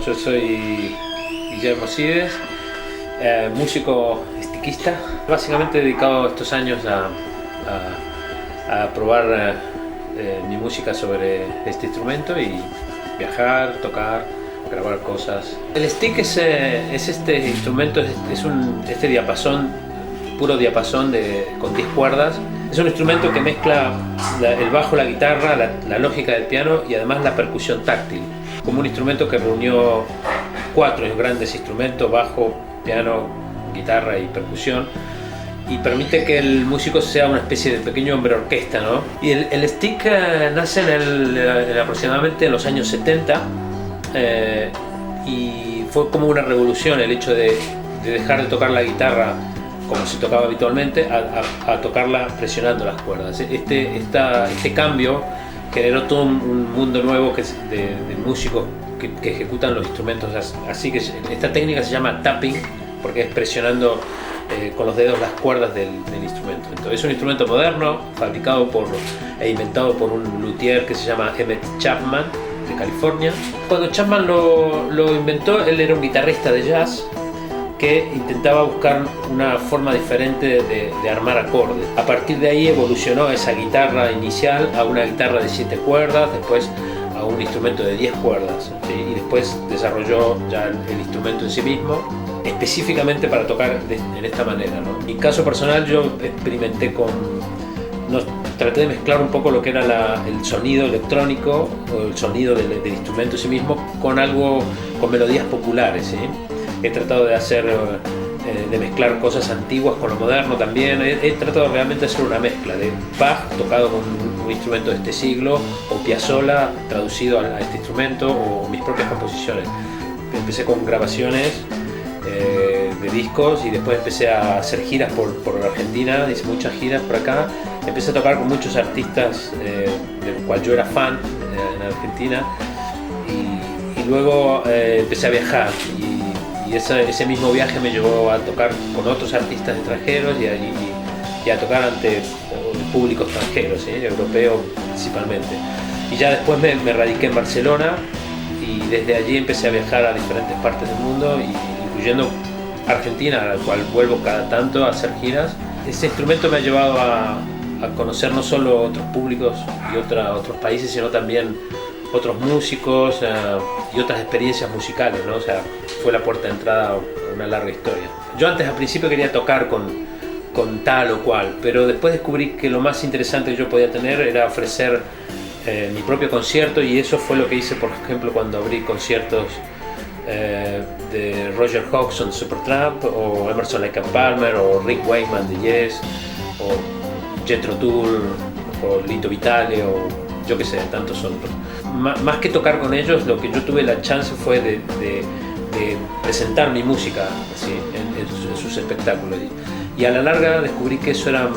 yo soy Guillermo Sides, músico stickista, básicamente dedicado estos años a probar mi música sobre este instrumento y viajar, tocar, grabar cosas. El stick es este instrumento, este diapasón, puro diapasón con 10 cuerdas. Es un instrumento que mezcla el bajo, la guitarra, la lógica del piano y además la percusión táctil. Como un instrumento que reunió 4 grandes instrumentos: bajo, piano, guitarra y percusión, y permite que el músico sea una especie de pequeño hombre orquesta, ¿no? Y el stick nace aproximadamente en los años 70 y fue como una revolución el hecho de dejar de tocar la guitarra como se tocaba habitualmente a tocarla presionando las cuerdas. Este cambio generó todo un mundo nuevo de músicos que ejecutan los instrumentos así, que esta técnica se llama tapping porque es presionando con los dedos las cuerdas del instrumento. Entonces es un instrumento moderno, fabricado e inventado por un luthier que se llama Emmett Chapman, de California. Cuando Chapman lo inventó, él era un guitarrista de jazz que intentaba buscar una forma diferente de armar acordes. A partir de ahí evolucionó esa guitarra inicial a una guitarra de 7 cuerdas, después a un instrumento de 10 cuerdas, ¿sí? Y después desarrolló ya el instrumento en sí mismo, específicamente para tocar en esta manera, ¿no? En mi caso personal, yo experimenté traté de mezclar un poco lo que era el sonido electrónico o el sonido del instrumento en sí mismo con melodías populares, ¿sí? He tratado de mezclar cosas antiguas con lo moderno también. He tratado realmente de hacer una mezcla de Bach tocado con un instrumento de este siglo, o Piazzolla traducido a este instrumento, o mis propias composiciones. Empecé con grabaciones de discos y después empecé a hacer giras por Argentina, hice muchas giras por acá. Empecé a tocar con muchos artistas de los cuales yo era fan en Argentina, y luego empecé a viajar. Y ese mismo viaje me llevó a tocar con otros artistas extranjeros y a tocar ante público extranjero, ¿sí? Europeo principalmente. Y ya después me radiqué en Barcelona y desde allí empecé a viajar a diferentes partes del mundo, incluyendo Argentina, a la cual vuelvo cada tanto a hacer giras. Este instrumento me ha llevado a conocer no solo otros públicos y otros países, sino también otros músicos y otras experiencias musicales, ¿no? O sea, fue la puerta de entrada a una larga historia. Yo antes, al principio, quería tocar con tal o cual, pero después descubrí que lo más interesante que yo podía tener era ofrecer mi propio concierto, y eso fue lo que hice, por ejemplo, cuando abrí conciertos de Roger Hodgson, Supertramp, o Emerson Lake and Palmer, o Rick Wakeman de Yes, o Jethro Tull, o Lito Vitale, o yo qué sé, tantos otros. Más que tocar con ellos, lo que yo tuve la chance fue de presentar mi música, ¿sí? en sus espectáculos. Y a la larga descubrí que eso era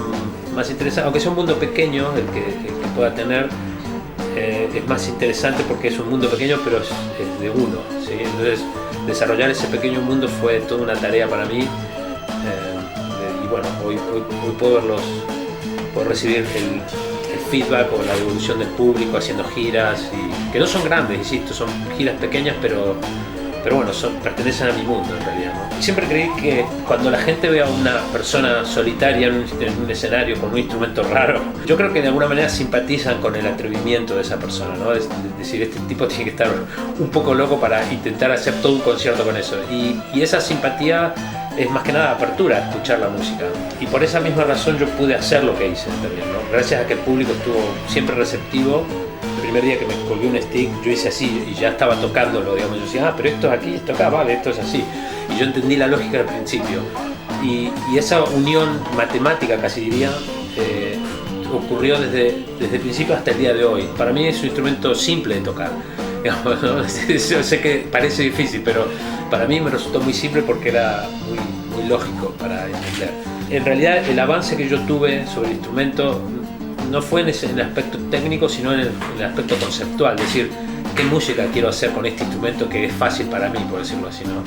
más interesante, aunque sea un mundo pequeño el que pueda tener, es más interesante porque es un mundo pequeño, pero es de uno, ¿sí? Entonces desarrollar ese pequeño mundo fue toda una tarea para mí, y bueno, hoy puedo recibir el feedback o la devolución del público haciendo giras, y que no son grandes, insisto, son giras pequeñas, pero bueno, pertenecen a mi mundo en realidad, ¿no? Y siempre creí que cuando la gente ve a una persona solitaria en un escenario con un instrumento raro, yo creo que de alguna manera simpatizan con el atrevimiento de esa persona, ¿no? Es decir, este tipo tiene que estar un poco loco para intentar hacer todo un concierto con eso, y esa simpatía es más que nada apertura a escuchar la música, y por esa misma razón yo pude hacer lo que hice también, ¿no? Gracias a que el público estuvo siempre receptivo. El primer día que me colgué un stick, yo hice así y ya estaba tocándolo, digamos. Yo decía, pero esto es aquí, esto acá, vale, esto es así. Y yo entendí la lógica al principio. Y esa unión matemática, casi diría, ocurrió desde el principio hasta el día de hoy. Para mí es un instrumento simple de tocar, digamos, ¿no? Yo sé que parece difícil, pero para mí me resultó muy simple porque era muy lógico para entender. En realidad, el avance que yo tuve sobre el instrumento no fue en el aspecto técnico, sino en el aspecto conceptual, es decir, qué música quiero hacer con este instrumento que es fácil para mí, por decirlo así, ¿no?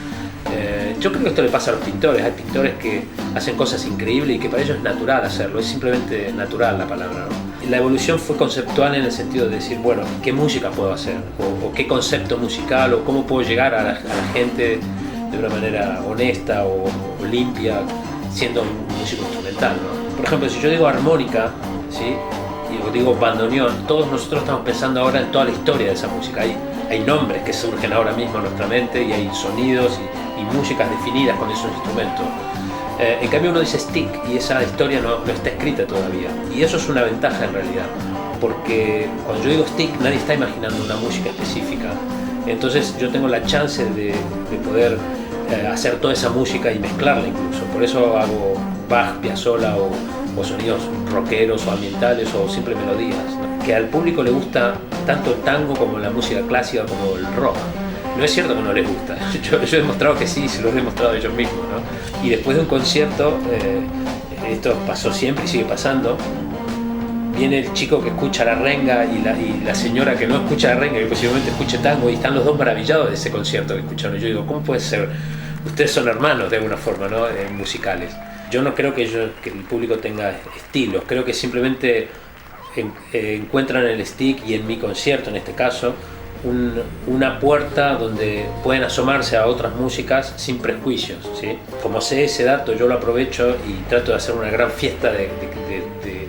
Yo creo que esto le pasa a los pintores. Hay pintores que hacen cosas increíbles y que para ellos es natural hacerlo, es simplemente natural la palabra, ¿no? La evolución fue conceptual en el sentido de decir, bueno, ¿qué música puedo hacer? O qué concepto musical, o cómo puedo llegar a la gente de una manera honesta o limpia, siendo un músico instrumental, ¿no? Por ejemplo, si yo digo armónica, ¿sí? Y digo bandoneón, todos nosotros estamos pensando ahora en toda la historia de esa música. Hay nombres que surgen ahora mismo en nuestra mente y hay sonidos y músicas definidas con esos instrumentos. En cambio uno dice stick y esa historia no está escrita todavía. Y eso es una ventaja en realidad, porque cuando yo digo stick nadie está imaginando una música específica. Entonces yo tengo la chance de poder hacer toda esa música y mezclarla incluso. Por eso hago Bach, Piazzolla o sonidos rockeros o ambientales o simple melodías, ¿no? Que al público le gusta tanto el tango como la música clásica como el rock. No es cierto que no les gusta, yo he demostrado que sí, se lo he demostrado ellos mismos, ¿no? Y después de un concierto, esto pasó siempre y sigue pasando, viene el chico que escucha la renga y la señora que no escucha la renga y posiblemente escuche tango, y están los dos maravillados de ese concierto que escucharon. Yo digo, ¿cómo puede ser? Ustedes son hermanos de alguna forma, ¿no? Musicales. Yo no creo que el público tenga estilos, creo que simplemente encuentran el stick y en mi concierto en este caso una puerta donde pueden asomarse a otras músicas sin prejuicios, ¿sí? Como sé ese dato, yo lo aprovecho y trato de hacer una gran fiesta de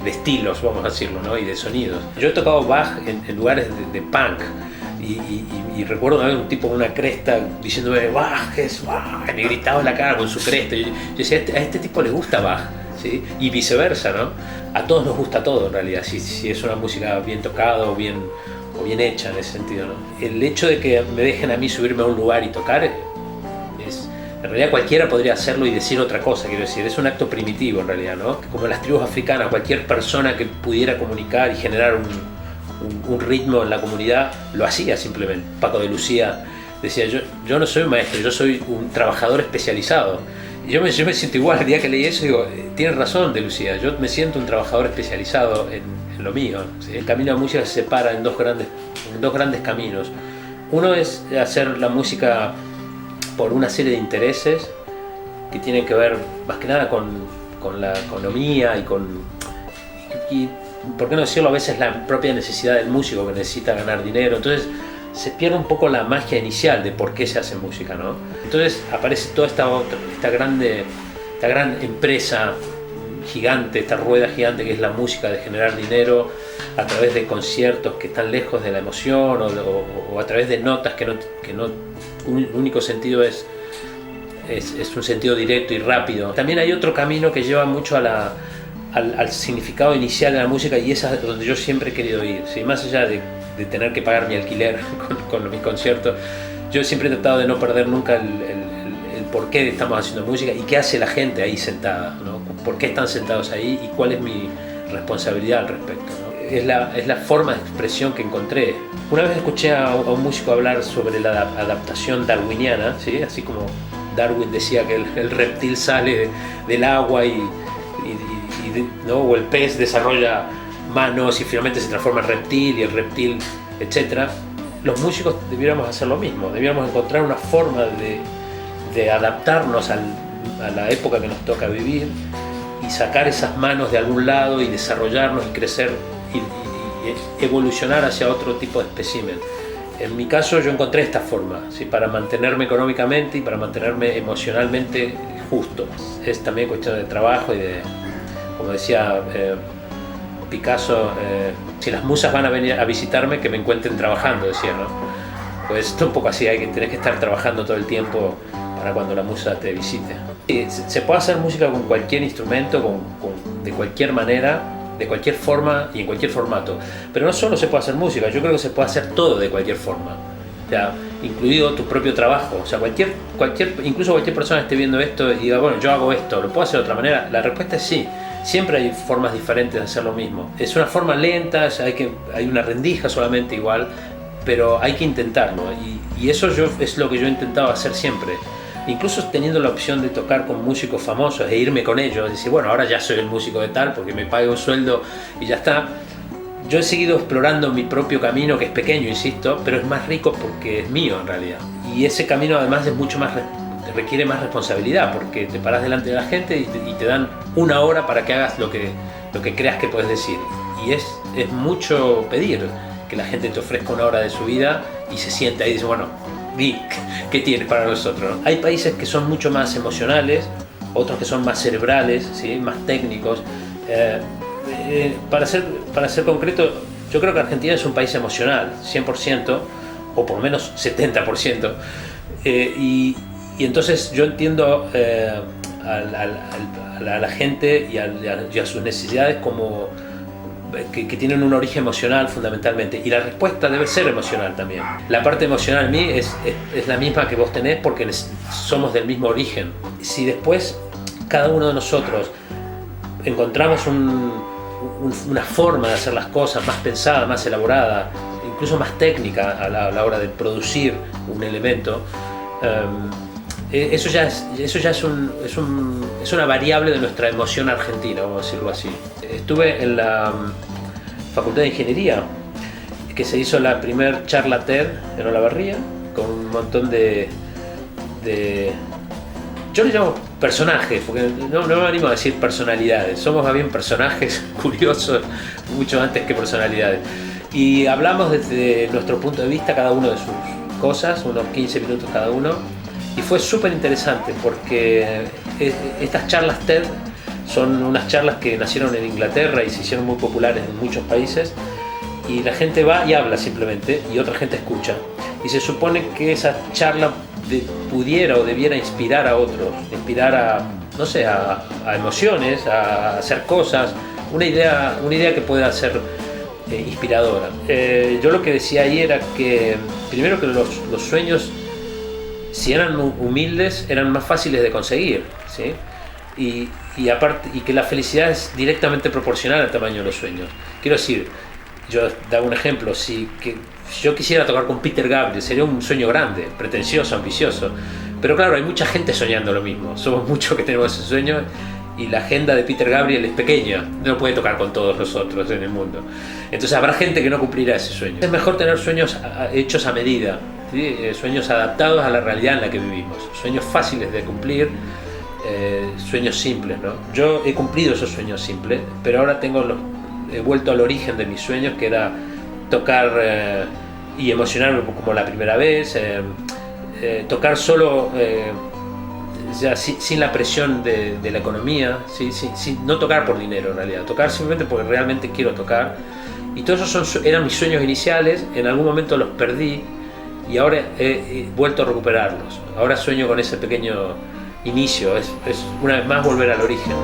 estilos, vamos a decirlo, ¿no? Y de sonidos. Yo he tocado Bach en lugares de punk y recuerdo haber un tipo con una cresta diciéndome Bach es Bach, y me gritaba en la cara con su cresta. Yo decía, a este tipo le gusta Bach, ¿sí? Y viceversa, ¿no? A todos nos gusta todo en realidad, si es una música bien tocada o bien hecha en ese sentido, ¿no? El hecho de que me dejen a mí subirme a un lugar y tocar en realidad cualquiera podría hacerlo y decir otra cosa, quiero decir, es un acto primitivo en realidad, ¿no? Como las tribus africanas, cualquier persona que pudiera comunicar y generar un ritmo en la comunidad lo hacía simplemente. Paco de Lucía decía, yo no soy un maestro, yo soy un trabajador especializado. Y yo me siento igual, el día que leí eso digo, tienes razón de Lucía, yo me siento un trabajador especializado en lo mío. El camino a la música se separa en dos grandes caminos. Uno es hacer la música por una serie de intereses que tienen que ver más que nada con la economía y por qué no decirlo, a veces la propia necesidad del músico que necesita ganar dinero. Entonces se pierde un poco la magia inicial de por qué se hace música, ¿no? Entonces aparece toda esta gran empresa gigante, esta rueda gigante que es la música, de generar dinero a través de conciertos que están lejos de la emoción o a través de notas que no un único sentido es un sentido directo y rápido. También hay otro camino que lleva mucho al significado inicial de la música, y es donde yo siempre he querido ir, ¿sí? Más allá de tener que pagar mi alquiler con mis conciertos, yo siempre he tratado de no perder nunca el por qué estamos haciendo música y qué hace la gente ahí sentada, ¿no? Por qué están sentados ahí y cuál es mi responsabilidad al respecto, ¿no? Es la forma de expresión que encontré. Una vez escuché a un músico hablar sobre la adaptación darwiniana, ¿sí? Así como Darwin decía que el reptil sale del agua ¿no? O el pez desarrolla manos y finalmente se transforma en reptil, y el reptil, etc. Los músicos debiéramos hacer lo mismo, debiéramos encontrar una forma de adaptarnos a la época que nos toca vivir y sacar esas manos de algún lado y desarrollarnos y crecer y evolucionar hacia otro tipo de espécimen. En mi caso yo encontré esta forma, ¿sí? Para mantenerme económicamente y para mantenerme emocionalmente justo. Es también cuestión de trabajo y como decía Picasso, si las musas van a venir a visitarme, que me encuentren trabajando, decía, ¿no? Pues esto un poco así, tenés que estar trabajando todo el tiempo para cuando la musa te visite. Y se puede hacer música con cualquier instrumento, de cualquier manera, de cualquier forma y en cualquier formato. Pero no solo se puede hacer música, yo creo que se puede hacer todo de cualquier forma. O sea, incluido tu propio trabajo. O sea, incluso cualquier persona que esté viendo esto y diga, bueno, yo hago esto, ¿lo puedo hacer de otra manera? La respuesta es sí. Siempre hay formas diferentes de hacer lo mismo. Es una forma lenta, hay una rendija solamente igual, pero hay que intentarlo. Y eso es lo que yo he intentado hacer siempre. Incluso teniendo la opción de tocar con músicos famosos e irme con ellos, decir, bueno, ahora ya soy el músico de tal porque me pago un sueldo y ya está. Yo he seguido explorando mi propio camino, que es pequeño, insisto, pero es más rico porque es mío en realidad. Y ese camino además es mucho más requiere más responsabilidad, porque te paras delante de la gente y te dan una hora para que hagas lo que creas que puedes decir. es mucho pedir que la gente te ofrezca una hora de su vida y se sienta ahí y dice, bueno, ¿qué tienes para nosotros? Hay países que son mucho más emocionales, otros que son más cerebrales, ¿sí? Más técnicos. Para ser concreto, yo creo que Argentina es un país emocional, 100%, o por lo menos 70%. Y entonces yo entiendo a la gente y a sus necesidades como que tienen un origen emocional fundamentalmente, y la respuesta debe ser emocional también. La parte emocional en mí es la misma que vos tenés porque somos del mismo origen. Si después cada uno de nosotros encontramos una forma de hacer las cosas más pensada, más elaborada, incluso más técnica a la hora de producir un elemento, eso ya es una variable de nuestra emoción argentina, vamos a decirlo así. Estuve en la Facultad de Ingeniería, que se hizo la primer charla TED en Olavarría, con un montón de yo le llamo personajes, porque no me animo a decir personalidades, somos más bien personajes curiosos, mucho antes que personalidades. Y hablamos desde nuestro punto de vista, cada uno de sus cosas, unos 15 minutos cada uno, y fue súper interesante porque estas charlas TED son unas charlas que nacieron en Inglaterra y se hicieron muy populares en muchos países, y la gente va y habla simplemente y otra gente escucha, y se supone que esa charla pudiera o debiera inspirar a otros, inspirar a emociones, a hacer cosas, una idea que pueda ser inspiradora. Yo lo que decía ahí era que primero que los sueños, si eran humildes, eran más fáciles de conseguir, ¿sí? Y aparte, y que la felicidad es directamente proporcional al tamaño de los sueños. Quiero decir, yo daba un ejemplo, si yo quisiera tocar con Peter Gabriel, sería un sueño grande, pretencioso, ambicioso, pero claro, hay mucha gente soñando lo mismo, somos muchos que tenemos ese sueño, y la agenda de Peter Gabriel es pequeña, no puede tocar con todos los otros en el mundo, entonces habrá gente que no cumplirá ese sueño. Es mejor tener sueños hechos a medida, ¿sí? Sueños adaptados a la realidad en la que vivimos, sueños fáciles de cumplir, sueños simples, ¿no? Yo he cumplido esos sueños simples, pero ahora he vuelto al origen de mis sueños, que era tocar y emocionarme como la primera vez, tocar solo, ya sin la presión de la economía, no tocar por dinero en realidad, tocar simplemente porque realmente quiero tocar. Y todos esos eran mis sueños iniciales, en algún momento los perdí y ahora he vuelto a recuperarlos. Ahora sueño con ese pequeño inicio, es una vez más volver al origen.